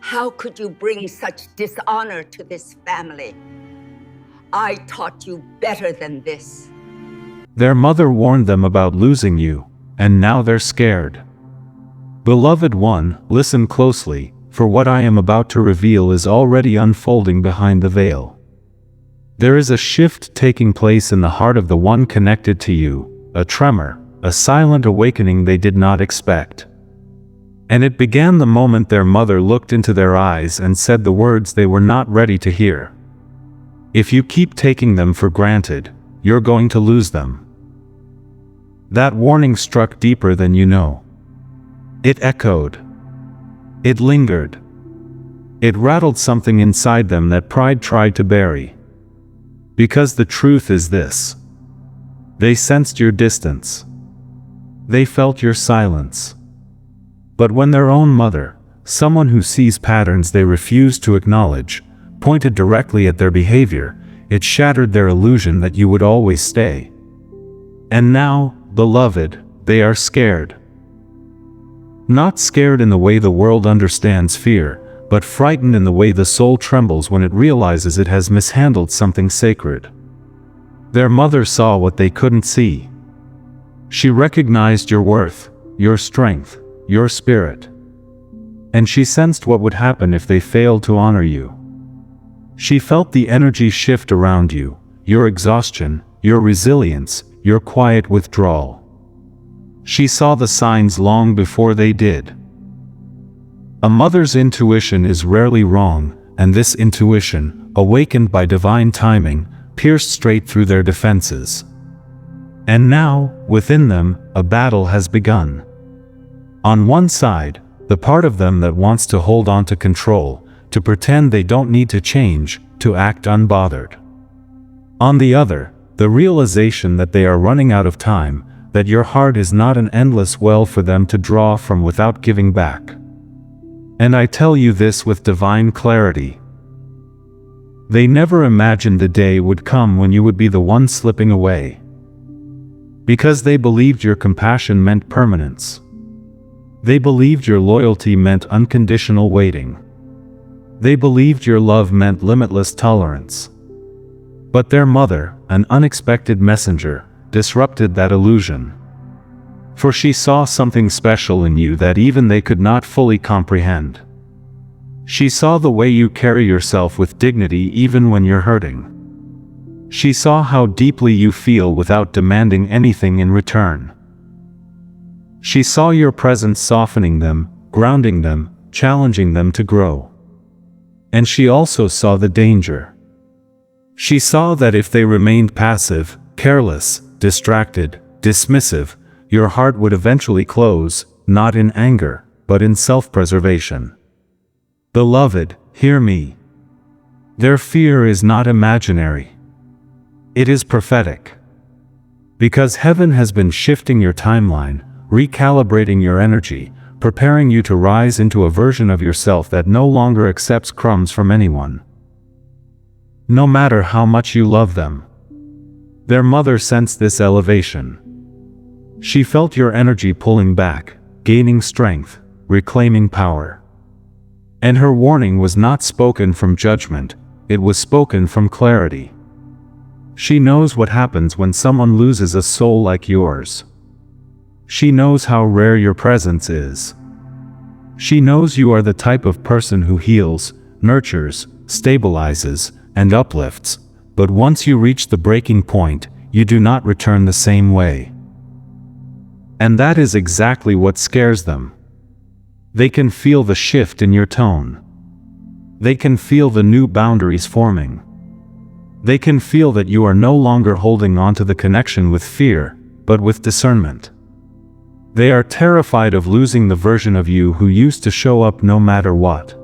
How could you bring such dishonor to this family? I taught you better than this. Their mother warned them about losing you, and now they're scared. Beloved one, listen closely, for what I am about to reveal is already unfolding behind the veil. There is a shift taking place in the heart of the one connected to you, a tremor, a silent awakening they did not expect. And it began the moment their mother looked into their eyes and said the words they were not ready to hear. If you keep taking them for granted, you're going to lose them. That warning struck deeper than you know. It echoed. It lingered. It rattled something inside them that pride tried to bury. Because the truth is this. They sensed your distance. They felt your silence. But when their own mother, someone who sees patterns they refuse to acknowledge, pointed directly at their behavior, it shattered their illusion that you would always stay. And now, beloved, they are scared. Not scared in the way the world understands fear, but frightened in the way the soul trembles when it realizes it has mishandled something sacred. Their mother saw what they couldn't see. She recognized your worth, your strength, your spirit. And she sensed what would happen if they failed to honor you. She felt the energy shift around you, your exhaustion, your resilience, your quiet withdrawal. She saw the signs long before they did. A mother's intuition is rarely wrong, and this intuition, awakened by divine timing, pierced straight through their defenses. And now, within them, a battle has begun. On one side, the part of them that wants to hold on to control, to pretend they don't need to change, to act unbothered. On the other, the realization that they are running out of time, that your heart is not an endless well for them to draw from without giving back. And I tell you this with divine clarity. They never imagined the day would come when you would be the one slipping away. Because they believed your compassion meant permanence. They believed your loyalty meant unconditional waiting. They believed your love meant limitless tolerance. But their mother, an unexpected messenger, disrupted that illusion. For she saw something special in you that even they could not fully comprehend. She saw the way you carry yourself with dignity even when you're hurting. She saw how deeply you feel without demanding anything in return. She saw your presence softening them, grounding them, challenging them to grow. And she also saw the danger. She saw that if they remained passive, careless, distracted, dismissive, your heart would eventually close, not in anger, but in self-preservation. Beloved, hear me. Their fear is not imaginary. It is prophetic. Because heaven has been shifting your timeline, recalibrating your energy, preparing you to rise into a version of yourself that no longer accepts crumbs from anyone. No matter how much you love them. Their mother sensed this elevation. She felt your energy pulling back, gaining strength, reclaiming power. And her warning was not spoken from judgment, it was spoken from clarity. She knows what happens when someone loses a soul like yours. She knows how rare your presence is. She knows you are the type of person who heals, nurtures, stabilizes, and uplifts, but once you reach the breaking point, you do not return the same way. And that is exactly what scares them. They can feel the shift in your tone. They can feel the new boundaries forming. They can feel that you are no longer holding on to the connection with fear, but with discernment. They are terrified of losing the version of you who used to show up no matter what.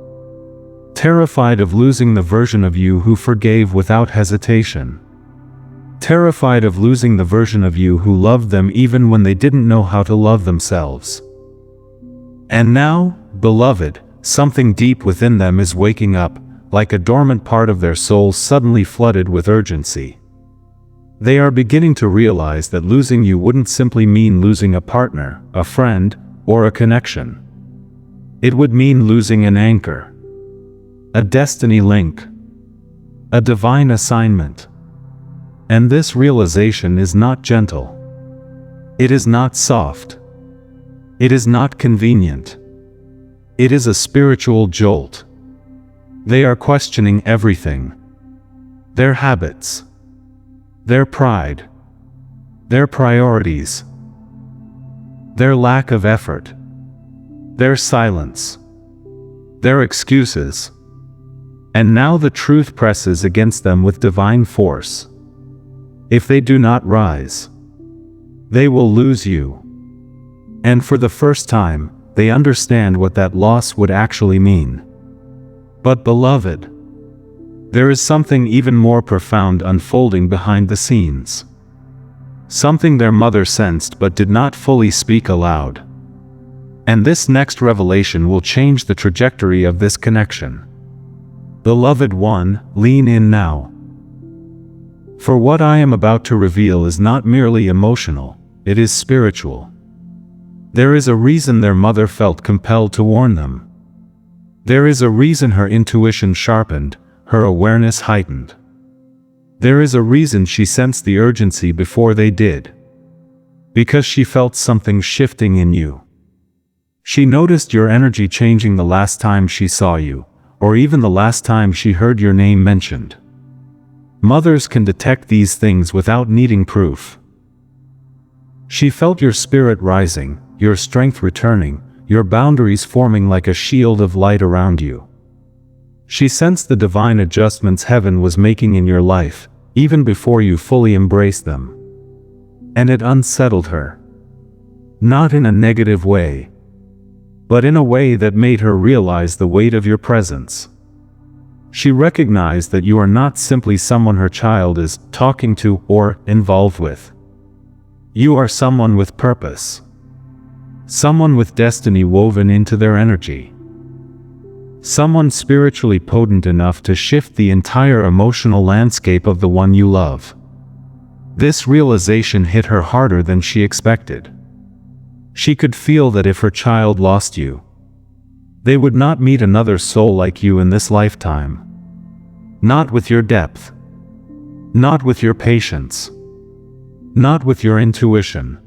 Terrified of losing the version of you who forgave without hesitation. Terrified of losing the version of you who loved them even when they didn't know how to love themselves. And now, beloved, something deep within them is waking up, like a dormant part of their soul suddenly flooded with urgency. They are beginning to realize that losing you wouldn't simply mean losing a partner, a friend, or a connection. It would mean losing an anchor. a destiny link, a divine assignment. And this realization is not gentle. It is not soft. It is not convenient. It is a spiritual jolt. They are questioning everything. Their habits, their pride, their priorities, their lack of effort, their silence, their excuses. And now the truth presses against them with divine force. If they do not rise, they will lose you. And for the first time, they understand what that loss would actually mean. But beloved, there is something even more profound unfolding behind the scenes. Something their mother sensed but did not fully speak aloud. And this next revelation will change the trajectory of this connection. Beloved one, lean in now. For what I am about to reveal is not merely emotional, it is spiritual. There is a reason their mother felt compelled to warn them. There is a reason her intuition sharpened, her awareness heightened. There is a reason she sensed the urgency before they did. Because she felt something shifting in you. She noticed your energy changing the last time she saw you, or even the last time she heard your name mentioned. Mothers can detect these things without needing proof. She felt your spirit rising, your strength returning, your boundaries forming like a shield of light around you. She sensed the divine adjustments heaven was making in your life, even before you fully embraced them. And it unsettled her. Not in a negative way, but in a way that made her realize the weight of your presence. She recognized that you are not simply someone her child is talking to or involved with. You are someone with purpose. Someone with destiny woven into their energy. Someone spiritually potent enough to shift the entire emotional landscape of the one you love. This realization hit her harder than she expected. She could feel that if her child lost you, they would not meet another soul like you in this lifetime. Not with your depth. Not with your patience. Not with your intuition.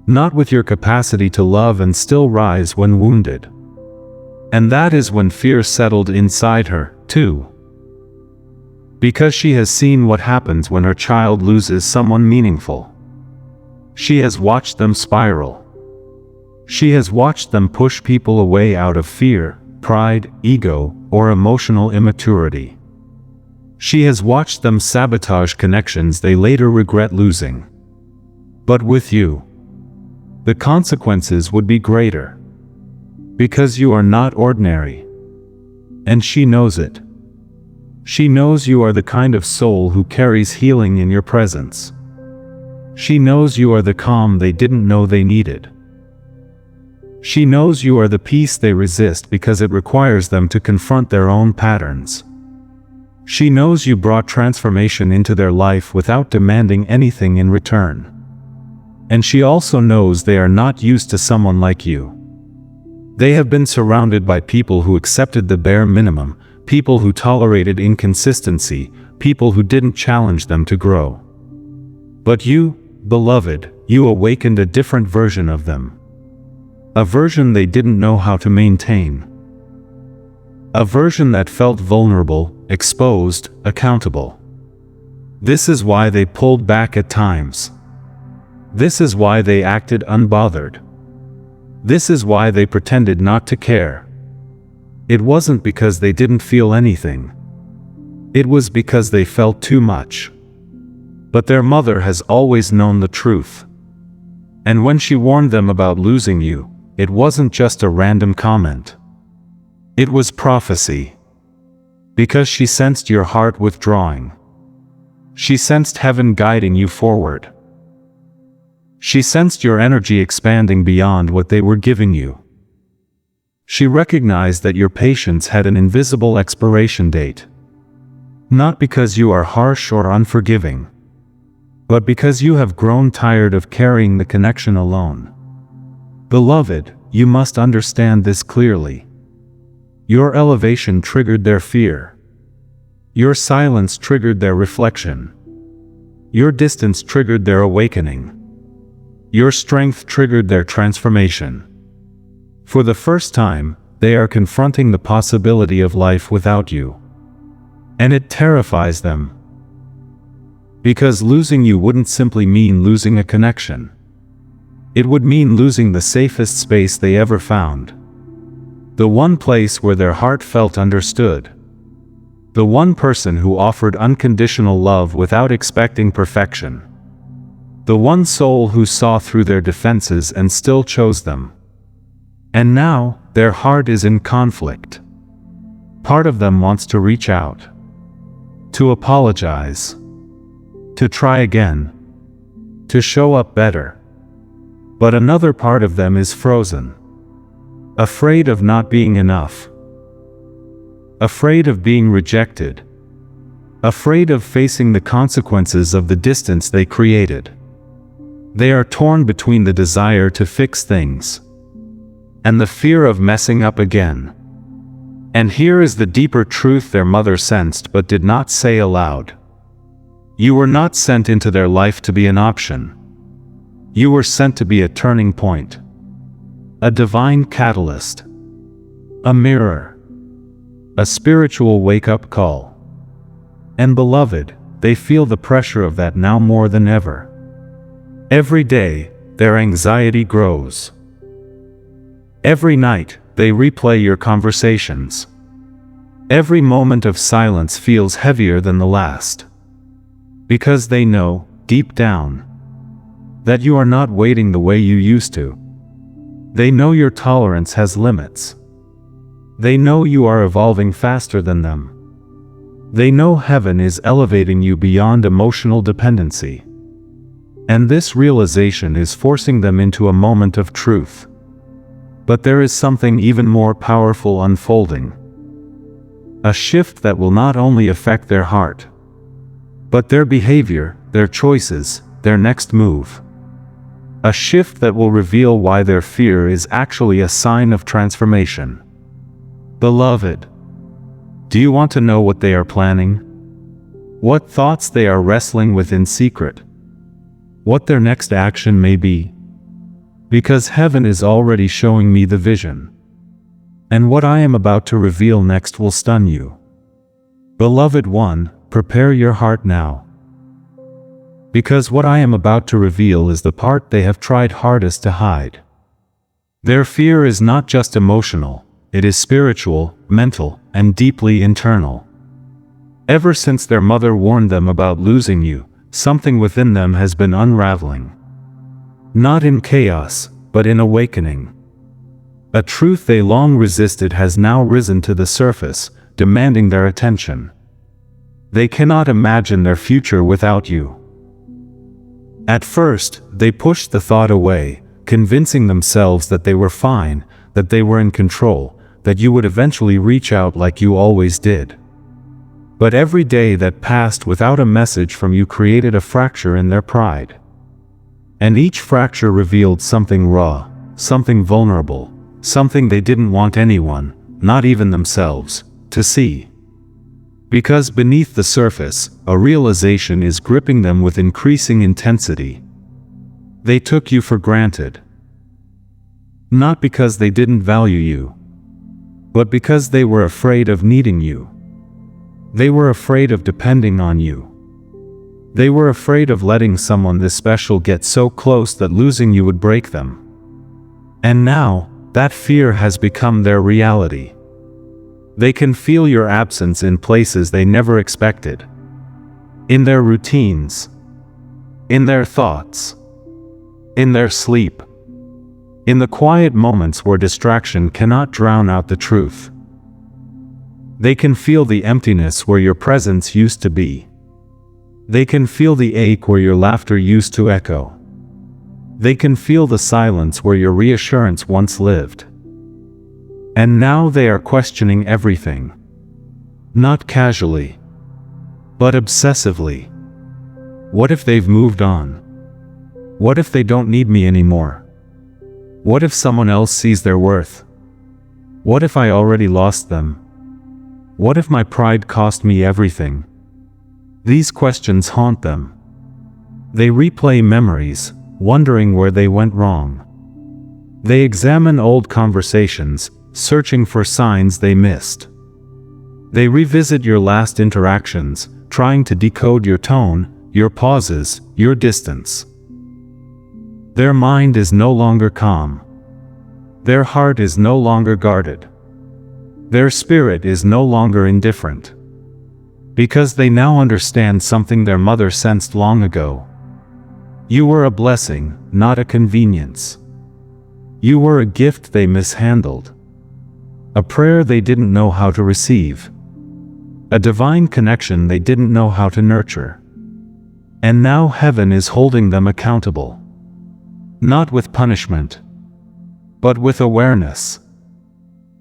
Not with your capacity to love and still rise when wounded. And that is when fear settled inside her, too. Because she has seen what happens when her child loses someone meaningful. She has watched them spiral. She has watched them push people away out of fear, pride, ego, or emotional immaturity. She has watched them sabotage connections they later regret losing. But with you, the consequences would be greater. Because you are not ordinary. And she knows it. She knows you are the kind of soul who carries healing in your presence. She knows you are the calm they didn't know they needed. She knows you are the peace they resist because it requires them to confront their own patterns. She knows you brought transformation into their life without demanding anything in return. And she also knows they are not used to someone like you. They have been surrounded by people who accepted the bare minimum, people who tolerated inconsistency, people who didn't challenge them to grow. But you, beloved, you awakened a different version of them. A version they didn't know how to maintain. A version that felt vulnerable, exposed, accountable. This is why they pulled back at times. This is why they acted unbothered. This is why they pretended not to care. It wasn't because they didn't feel anything. It was because they felt too much. But their mother has always known the truth. And when she warned them about losing you, it wasn't just a random comment. It was prophecy. Because she sensed your heart withdrawing. She sensed heaven guiding you forward. She sensed your energy expanding beyond what they were giving you. She recognized that your patience had an invisible expiration date. Not because you are harsh or unforgiving, but because you have grown tired of carrying the connection alone. Beloved, you must understand this clearly. Your elevation triggered their fear. Your silence triggered their reflection. Your distance triggered their awakening. Your strength triggered their transformation. For the first time, they are confronting the possibility of life without you. And it terrifies them. Because losing you wouldn't simply mean losing a connection. It would mean losing the safest space they ever found. The one place where their heart felt understood. The one person who offered unconditional love without expecting perfection. The one soul who saw through their defenses and still chose them. And now, their heart is in conflict. Part of them wants to reach out. To apologize. To try again. To show up better. But another part of them is frozen. Afraid of not being enough. Afraid of being rejected. Afraid of facing the consequences of the distance they created. They are torn between the desire to fix things and the fear of messing up again. And here is the deeper truth their mother sensed but did not say aloud. You were not sent into their life to be an option. You were sent to be a turning point. A divine catalyst. A mirror. A spiritual wake-up call. And beloved, they feel the pressure of that now more than ever. Every day, their anxiety grows. Every night, they replay your conversations. Every moment of silence feels heavier than the last. Because they know, deep down, that you are not waiting the way you used to. They know your tolerance has limits. They know you are evolving faster than them. They know heaven is elevating you beyond emotional dependency. And this realization is forcing them into a moment of truth. But there is something even more powerful unfolding. A shift that will not only affect their heart, but their behavior, their choices, their next move. A shift that will reveal why their fear is actually a sign of transformation. Beloved, do you want to know what they are planning? What thoughts they are wrestling with in secret? What their next action may be? Because heaven is already showing me the vision. And what I am about to reveal next will stun you. Beloved one, prepare your heart now. Because what I am about to reveal is the part they have tried hardest to hide. Their fear is not just emotional, it is spiritual, mental, and deeply internal. Ever since their mother warned them about losing you, something within them has been unraveling. Not in chaos, but in awakening. A truth they long resisted has now risen to the surface, demanding their attention. They cannot imagine their future without you. At first, they pushed the thought away, convincing themselves that they were fine, that they were in control, that you would eventually reach out like you always did. But every day that passed without a message from you created a fracture in their pride. And each fracture revealed something raw, something vulnerable, something they didn't want anyone, not even themselves, to see. Because beneath the surface, a realization is gripping them with increasing intensity. They took you for granted. Not because they didn't value you, but because they were afraid of needing you. They were afraid of depending on you. They were afraid of letting someone this special get so close that losing you would break them. And now, that fear has become their reality. They can feel your absence in places they never expected. In their routines. In their thoughts. In their sleep. In the quiet moments where distraction cannot drown out the truth. They can feel the emptiness where your presence used to be. They can feel the ache where your laughter used to echo. They can feel the silence where your reassurance once lived. And now they are questioning everything. Not casually, but obsessively. What if they've moved on? What if they don't need me anymore? What if someone else sees their worth? What if I already lost them? What if my pride cost me everything? These questions haunt them. They replay memories, wondering where they went wrong. They examine old conversations, searching for signs they missed. They revisit your last interactions, trying to decode your tone, your pauses, your distance. Their mind is no longer calm. Their heart is no longer guarded. Their spirit is no longer indifferent. Because they now understand something their mother sensed long ago. You were a blessing, not a convenience. You were a gift they mishandled. A prayer they didn't know how to receive. A divine connection they didn't know how to nurture. And now heaven is holding them accountable. Not with punishment, but with awareness.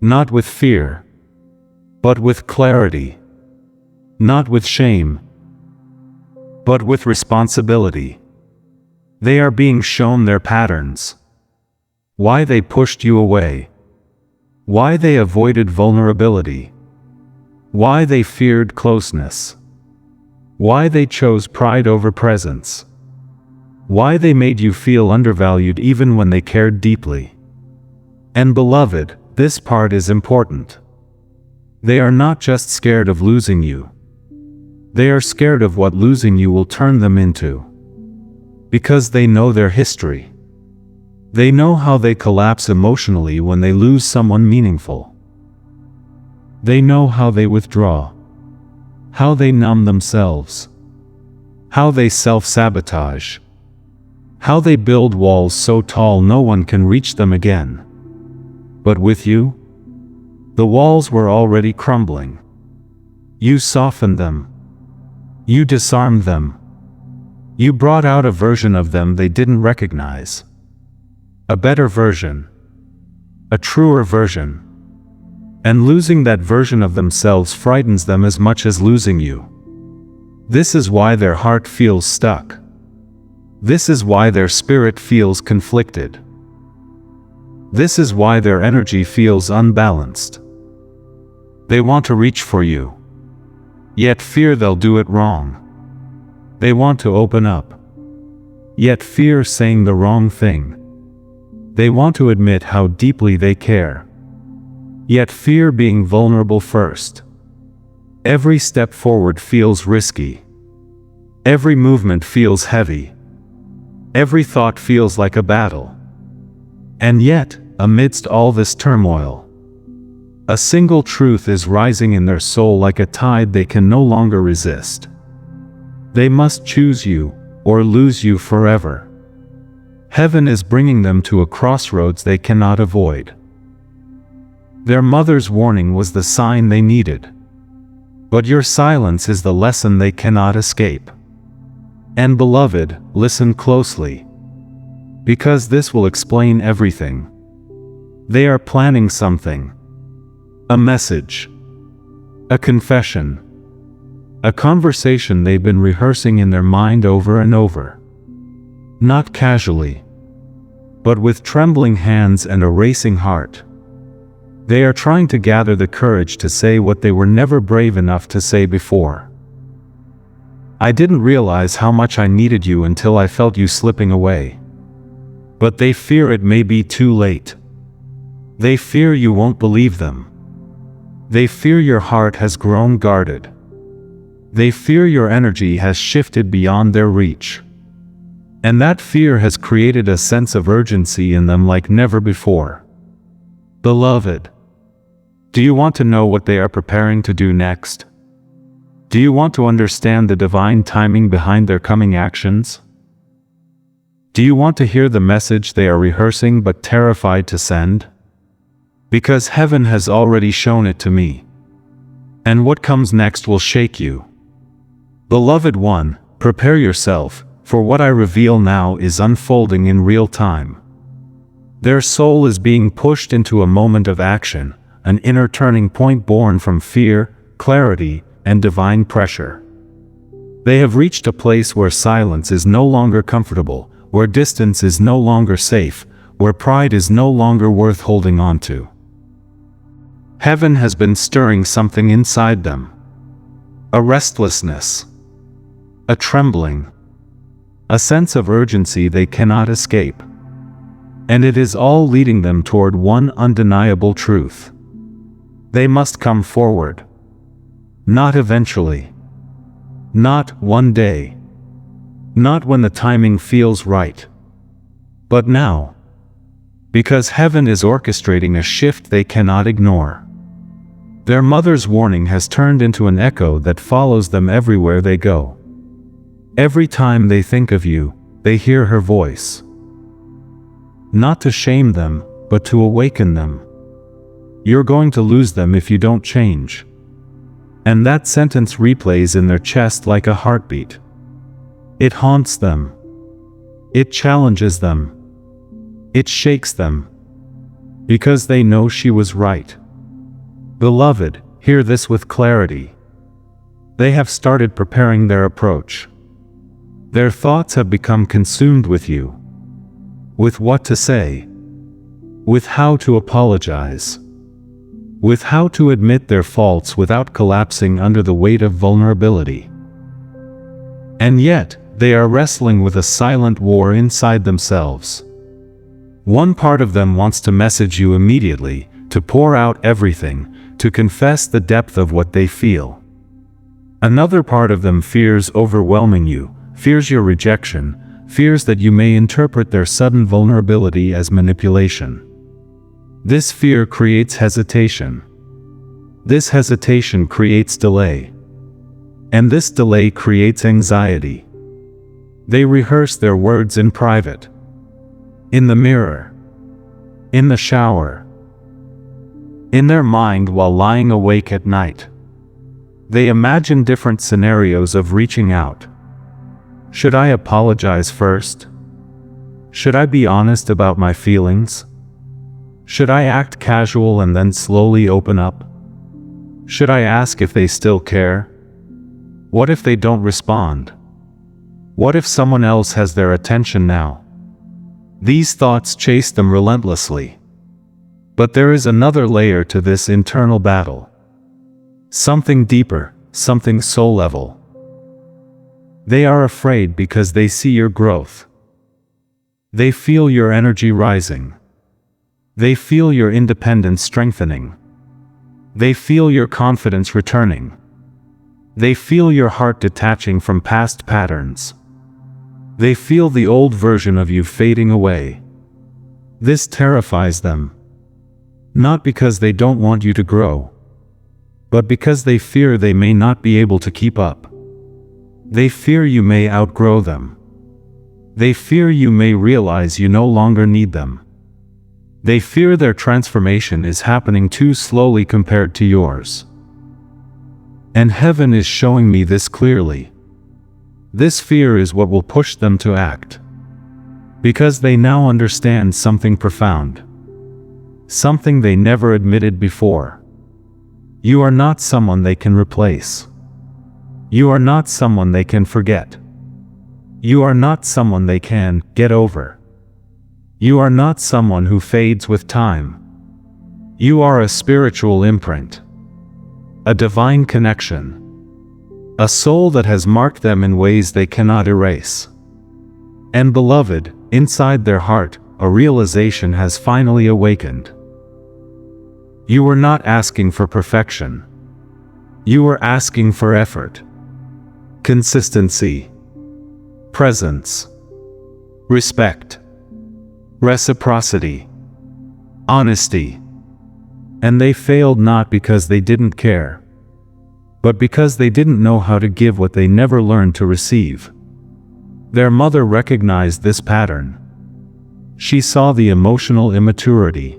Not with fear, but with clarity. Not with shame, but with responsibility. They are being shown their patterns. Why they pushed you away. Why they avoided vulnerability. Why they feared closeness. Why they chose pride over presence. Why they made you feel undervalued even when they cared deeply. And beloved, this part is important. They are not just scared of losing you. They are scared of what losing you will turn them into. Because they know their history. They know how they collapse emotionally when they lose someone meaningful. They know how they withdraw. How they numb themselves. How they self-sabotage. How they build walls so tall no one can reach them again. But with you, the walls were already crumbling. You softened them. You disarmed them. You brought out a version of them they didn't recognize. A better version. A truer version. And losing that version of themselves frightens them as much as losing you. This is why their heart feels stuck. This is why their spirit feels conflicted. This is why their energy feels unbalanced. They want to reach for you, yet fear they'll do it wrong. They want to open up, yet fear saying the wrong thing. They want to admit how deeply they care, yet fear being vulnerable first. Every step forward feels risky. Every movement feels heavy. Every thought feels like a battle. And yet, amidst all this turmoil, a single truth is rising in their soul like a tide they can no longer resist. They must choose you, or lose you forever. Heaven is bringing them to a crossroads they cannot avoid. Their mother's warning was the sign they needed. But your silence is the lesson they cannot escape. And beloved, listen closely. Because this will explain everything. They are planning something. A message. A confession. A conversation they've been rehearsing in their mind over and over. Not casually, but with trembling hands and a racing heart. They are trying to gather the courage to say what they were never brave enough to say before. I didn't realize how much I needed you until I felt you slipping away. But they fear it may be too late. They fear you won't believe them. They fear your heart has grown guarded. They fear your energy has shifted beyond their reach. And that fear has created a sense of urgency in them like never before. Beloved, do you want to know what they are preparing to do next? Do you want to understand the divine timing behind their coming actions? Do you want to hear the message they are rehearsing but terrified to send? Because heaven has already shown it to me. And what comes next will shake you. Beloved one, prepare yourself, for what I reveal now is unfolding in real time. Their soul is being pushed into a moment of action, an inner turning point born from fear, clarity, and divine pressure. They have reached a place where silence is no longer comfortable, where distance is no longer safe, where pride is no longer worth holding on to. Heaven has been stirring something inside them. A restlessness. A trembling. A sense of urgency they cannot escape. And it is all leading them toward one undeniable truth. They must come forward. Not eventually. Not one day. Not when the timing feels right. But now. Because heaven is orchestrating a shift they cannot ignore. Their mother's warning has turned into an echo that follows them everywhere they go. Every time they think of you, they hear her voice. Not to shame them, but to awaken them. You're going to lose them if you don't change. And that sentence replays in their chest like a heartbeat. It haunts them. It challenges them. It shakes them. Because they know she was right. Beloved, hear this with clarity. They have started preparing their approach. Their thoughts have become consumed with you. With what to say. With how to apologize. With how to admit their faults without collapsing under the weight of vulnerability. And yet, they are wrestling with a silent war inside themselves. One part of them wants to message you immediately, to pour out everything, to confess the depth of what they feel. Another part of them fears overwhelming you, fears your rejection, fears that you may interpret their sudden vulnerability as manipulation. This fear creates hesitation. This hesitation creates delay. And this delay creates anxiety. They rehearse their words in private. In the mirror. In the shower. In their mind while lying awake at night. They imagine different scenarios of reaching out. Should I apologize first? Should I be honest about my feelings? Should I act casual and then slowly open up? Should I ask if they still care? What if they don't respond? What if someone else has their attention now? These thoughts chase them relentlessly. But there is another layer to this internal battle. Something deeper, something soul level. They are afraid because they see your growth. They feel your energy rising. They feel your independence strengthening. They feel your confidence returning. They feel your heart detaching from past patterns. They feel the old version of you fading away. This terrifies them. Not because they don't want you to grow, but because they fear they may not be able to keep up. They fear you may outgrow them. They fear you may realize you no longer need them. They fear their transformation is happening too slowly compared to yours. And heaven is showing me this clearly. This fear is what will push them to act. Because they now understand something profound. Something they never admitted before. You are not someone they can replace. You are not someone they can forget. You are not someone they can get over. You are not someone who fades with time. You are a spiritual imprint. A divine connection. A soul that has marked them in ways they cannot erase. And beloved, inside their heart, a realization has finally awakened. You were not asking for perfection. You were asking for effort. Consistency. Presence. Respect. Reciprocity. Honesty. And they failed not because they didn't care, but because they didn't know how to give what they never learned to receive. Their mother recognized this pattern. She saw the emotional immaturity.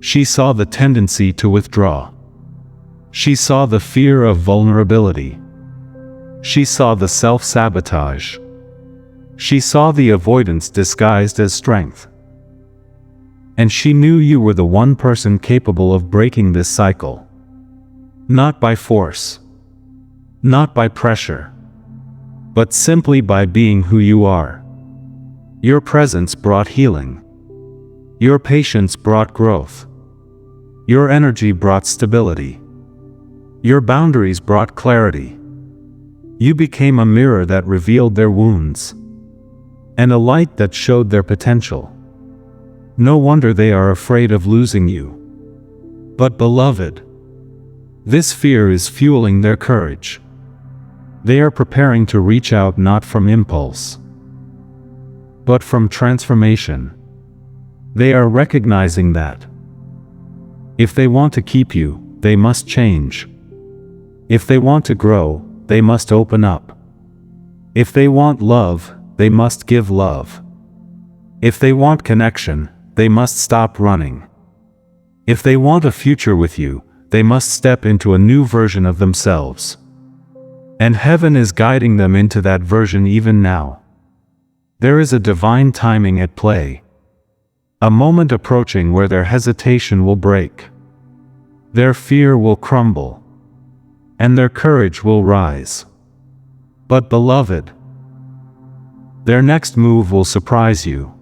She saw the tendency to withdraw. She saw the fear of vulnerability. She saw the self-sabotage. She saw the avoidance disguised as strength. And she knew you were the one person capable of breaking this cycle. Not by force. Not by pressure. But simply by being who you are. Your presence brought healing. Your patience brought growth. Your energy brought stability. Your boundaries brought clarity. You became a mirror that revealed their wounds, and a light that showed their potential. No wonder they are afraid of losing you. But beloved, this fear is fueling their courage. They are preparing to reach out not from impulse, but from transformation. They are recognizing that if they want to keep you, they must change. If they want to grow, they must open up. If they want love, they must give love. If they want connection, they must stop running. If they want a future with you, they must step into a new version of themselves. And heaven is guiding them into that version even now. There is a divine timing at play. A moment approaching where their hesitation will break. Their fear will crumble. And their courage will rise. But beloved, their next move will surprise you.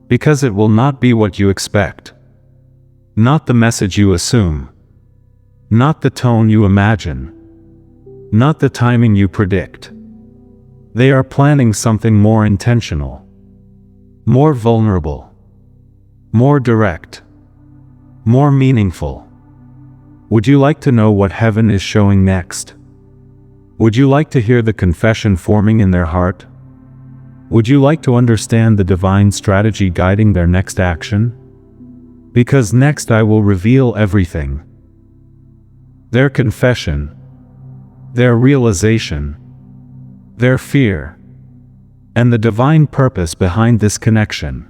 Because it will not be what you expect. Not the message you assume. Not the tone you imagine. Not the timing you predict. They are planning something more intentional. More vulnerable. More direct. More meaningful. Would you like to know what heaven is showing next? Would you like to hear the confession forming in their heart? Would you like to understand the divine strategy guiding their next action? Because next I will reveal everything. Their confession, their realization, their fear, and the divine purpose behind this connection.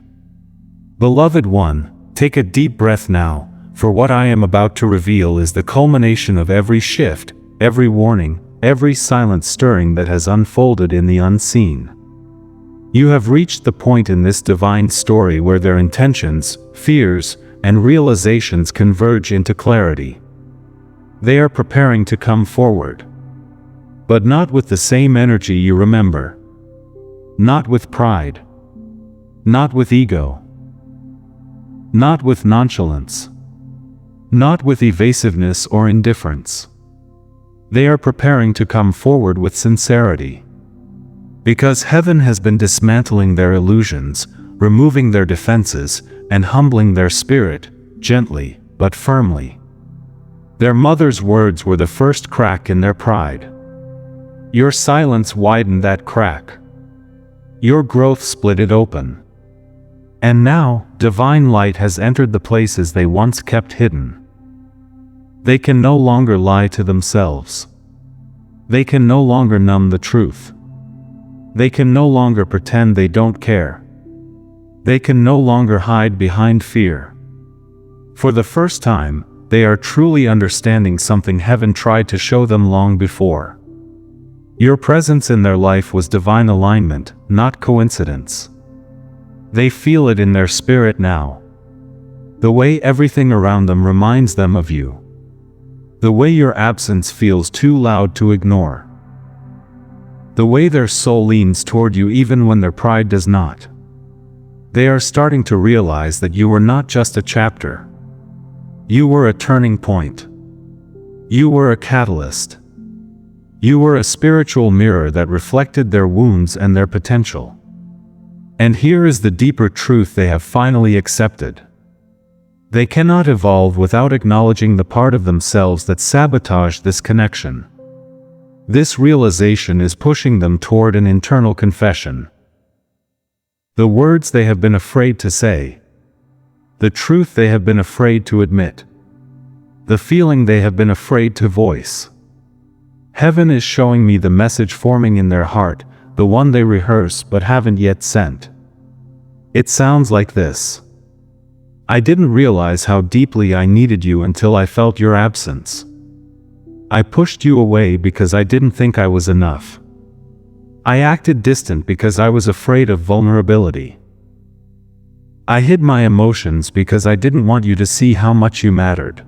Beloved one, take a deep breath now, for what I am about to reveal is the culmination of every shift, every warning, every silent stirring that has unfolded in the unseen. You have reached the point in this divine story where their intentions, fears, and realizations converge into clarity. They are preparing to come forward. But not with the same energy you remember. Not with pride. Not with ego. Not with nonchalance. Not with evasiveness or indifference. They are preparing to come forward with sincerity. Because heaven has been dismantling their illusions, removing their defenses, and humbling their spirit, gently, but firmly. Their mother's words were the first crack in their pride. Your silence widened that crack. Your growth split it open. And now, divine light has entered the places they once kept hidden. They can no longer lie to themselves. They can no longer numb the truth. They can no longer pretend they don't care. They can no longer hide behind fear. For the first time, they are truly understanding something heaven tried to show them long before. Your presence in their life was divine alignment, not coincidence. They feel it in their spirit now. The way everything around them reminds them of you. The way your absence feels too loud to ignore. The way their soul leans toward you even when their pride does not. They are starting to realize that you were not just a chapter. You were a turning point. You were a catalyst. You were a spiritual mirror that reflected their wounds and their potential. And here is the deeper truth they have finally accepted. They cannot evolve without acknowledging the part of themselves that sabotaged this connection. This realization is pushing them toward an internal confession. The words they have been afraid to say. The truth they have been afraid to admit. The feeling they have been afraid to voice. Heaven is showing me the message forming in their heart, the one they rehearse but haven't yet sent. It sounds like this. I didn't realize how deeply I needed you until I felt your absence. I pushed you away because I didn't think I was enough. I acted distant because I was afraid of vulnerability. I hid my emotions because I didn't want you to see how much you mattered.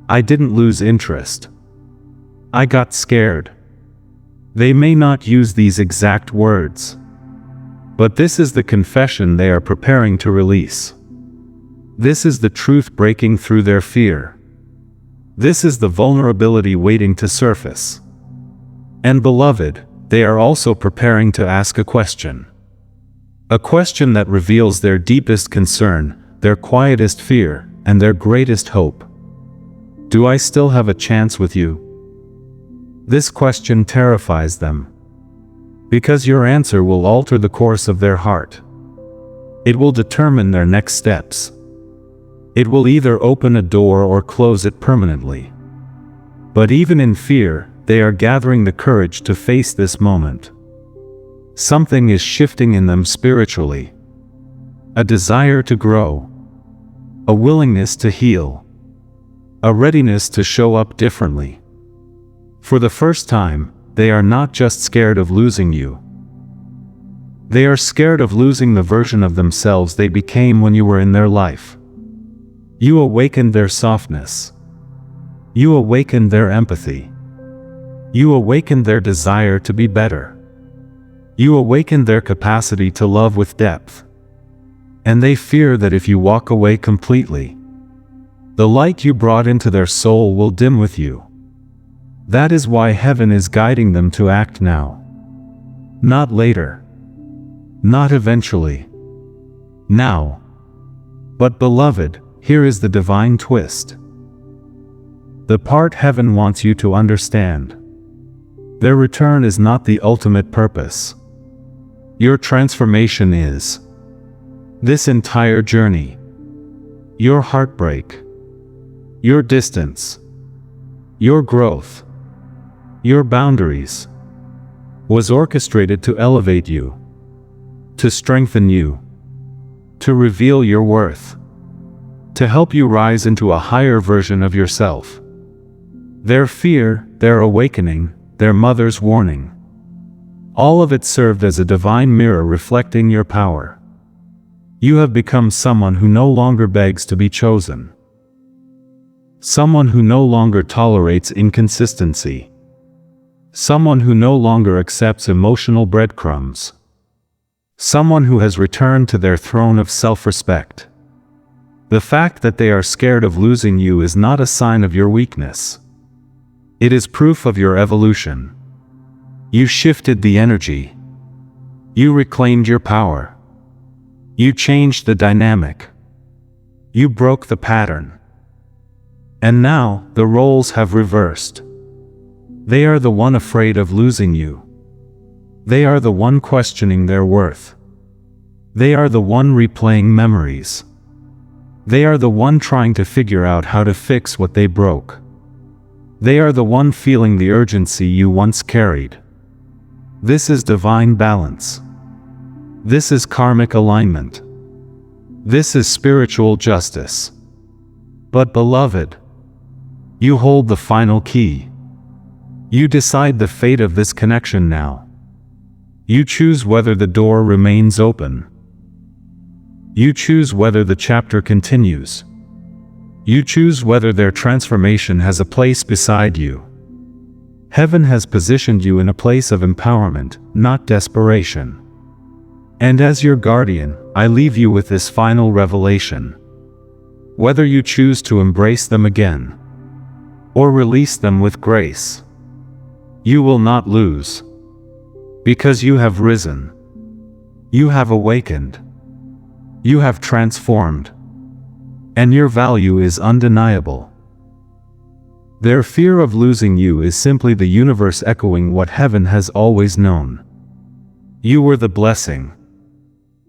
I didn't lose interest. I got scared. They may not use these exact words. But this is the confession they are preparing to release. This is the truth breaking through their fear. This is the vulnerability waiting to surface. And beloved, they are also preparing to ask a question. A question that reveals their deepest concern, their quietest fear, and their greatest hope. Do I still have a chance with you? This question terrifies them. Because your answer will alter the course of their heart. It will determine their next steps. It will either open a door or close it permanently. But even in fear, they are gathering the courage to face this moment. Something is shifting in them spiritually. A desire to grow. A willingness to heal. A readiness to show up differently. For the first time, they are not just scared of losing you. They are scared of losing the version of themselves they became when you were in their life. You awakened their softness. You awakened their empathy. You awakened their desire to be better. You awakened their capacity to love with depth. And they fear that if you walk away completely, the light you brought into their soul will dim with you. That is why heaven is guiding them to act now. Not later. Not eventually. Now. But beloved, here is the divine twist. The part heaven wants you to understand. Their return is not the ultimate purpose. Your transformation is. This entire journey. Your heartbreak. Your distance. Your growth. Your boundaries. Was orchestrated to elevate you. To strengthen you. To reveal your worth. To help you rise into a higher version of yourself. Their fear, their awakening, their mother's warning. All of it served as a divine mirror reflecting your power. You have become someone who no longer begs to be chosen. Someone who no longer tolerates inconsistency. Someone who no longer accepts emotional breadcrumbs. Someone who has returned to their throne of self-respect. The fact that they are scared of losing you is not a sign of your weakness. It is proof of your evolution. You shifted the energy. You reclaimed your power. You changed the dynamic. You broke the pattern. And now, the roles have reversed. They are the one afraid of losing you. They are the one questioning their worth. They are the one replaying memories. They are the one trying to figure out how to fix what they broke. They are the one feeling the urgency you once carried. This is divine balance. This is karmic alignment. This is spiritual justice. But beloved, you hold the final key. You decide the fate of this connection now. You choose whether the door remains open. You choose whether the chapter continues. You choose whether their transformation has a place beside you. Heaven has positioned you in a place of empowerment, not desperation. And as your guardian, I leave you with this final revelation. Whether you choose to embrace them again, or release them with grace, you will not lose. Because you have risen. You have awakened. You have transformed. And your value is undeniable. Their fear of losing you is simply the universe echoing what heaven has always known. You were the blessing.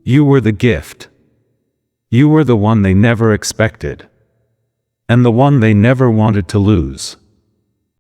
You were the gift. You were the one they never expected. And the one they never wanted to lose.